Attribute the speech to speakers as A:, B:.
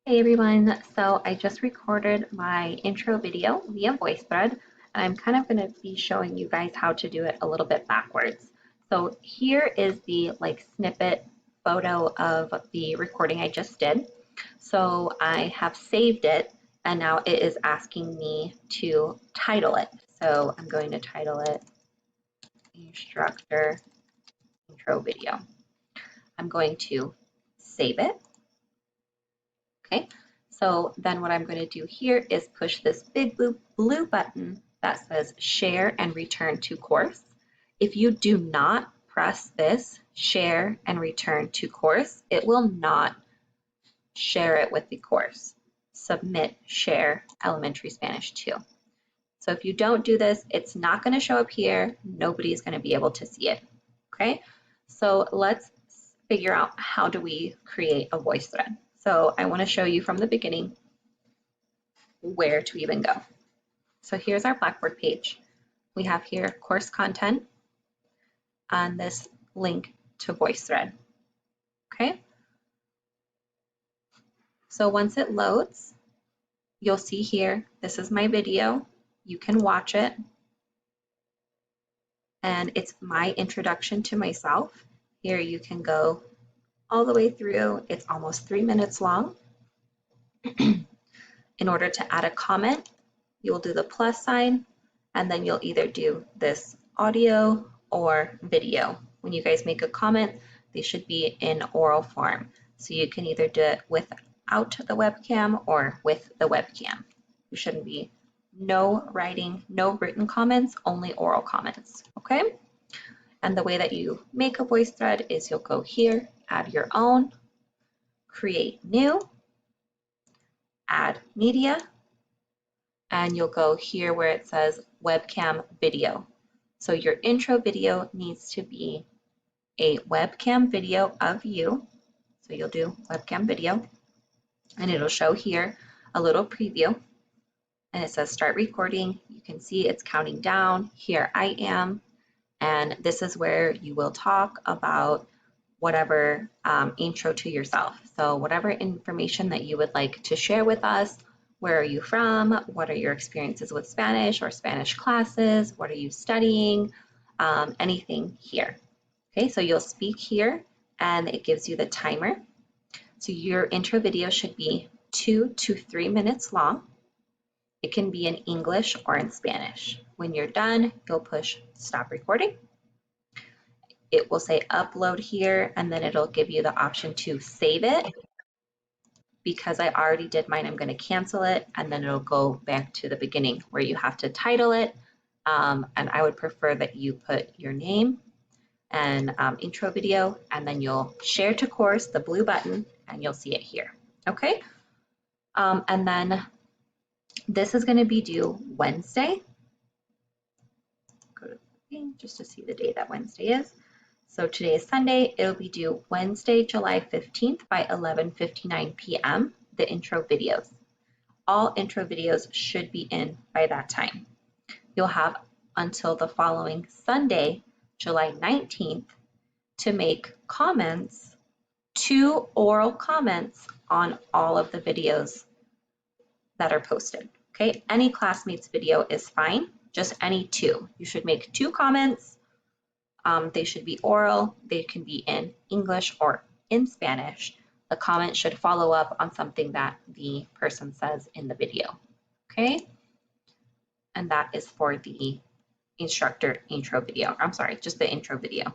A: Hey everyone, so I just recorded my intro video via VoiceThread, and I'm kind of going to be showing you guys how to do it a little bit backwards. So here is the snippet photo of the recording I just did. So I have saved it and now it is asking me to title it. So I'm going to title it Instructor Intro Video. I'm going to save it. Okay, so then what I'm going to do here is push this big blue button that says share and return to course. If you do not press this share and return to course, it will not share it with the course. Submit share elementary Spanish 2. So if you don't do this, it's not going to show up here. Nobody's going to be able to see it. Okay, so let's figure out how do we create a VoiceThread. So I want to show you from the beginning where to even go. So here's our Blackboard page. We have here course content and this link to VoiceThread. Okay. So once it loads, you'll see here, this is my video. You can watch it. And it's my introduction to myself. Here you can go all the way through. It's almost 3 minutes long. In order to add a comment, you'll do the plus sign, and then you'll either do this audio or video. When you guys make a comment, they should be in oral form. So you can either do it without the webcam or with the webcam. You shouldn't be no writing, no written comments, only oral comments, okay? And the way that you make a VoiceThread is you'll go here, add your own, create new, add media, and you'll go here where it says webcam video. So your intro video needs to be a webcam video of you. So you'll do webcam video, and it'll show here a little preview, and it says start recording. You can see it's counting down. Here I am, and this is where you will talk about whatever intro to yourself. So whatever information that you would like to share with us. Where are you from? What are your experiences with Spanish or Spanish classes? What are you studying? Anything here. Okay, so you'll speak here and it gives you the timer. So your intro video should be 2 to 3 minutes long. It can be in English or in Spanish. When you're done, you'll push stop recording. It will say upload here, and then it'll give you the option to save it. Because I already did mine, I'm going to cancel it, and then it'll go back to the beginning where you have to title it. And I would prefer that you put your name and intro video, and then you'll share to course, the blue button, and you'll see it here. Okay. And then this is going to be due Wednesday. Go to the thing just to see the day that Wednesday is. So today is Sunday. It'll be due Wednesday, July 15th by 11:59 p.m. The intro videos. All intro videos should be in by that time. You'll have until the following Sunday, July 19th, to make comments, 2 oral comments on all of the videos that are posted. Okay, any classmates video is fine, just any 2. You should make 2 comments. They should be oral, they can be in English or in Spanish. The comment should follow up on something that the person says in the video, okay? And that is for the instructor intro video. I'm sorry, just the intro video.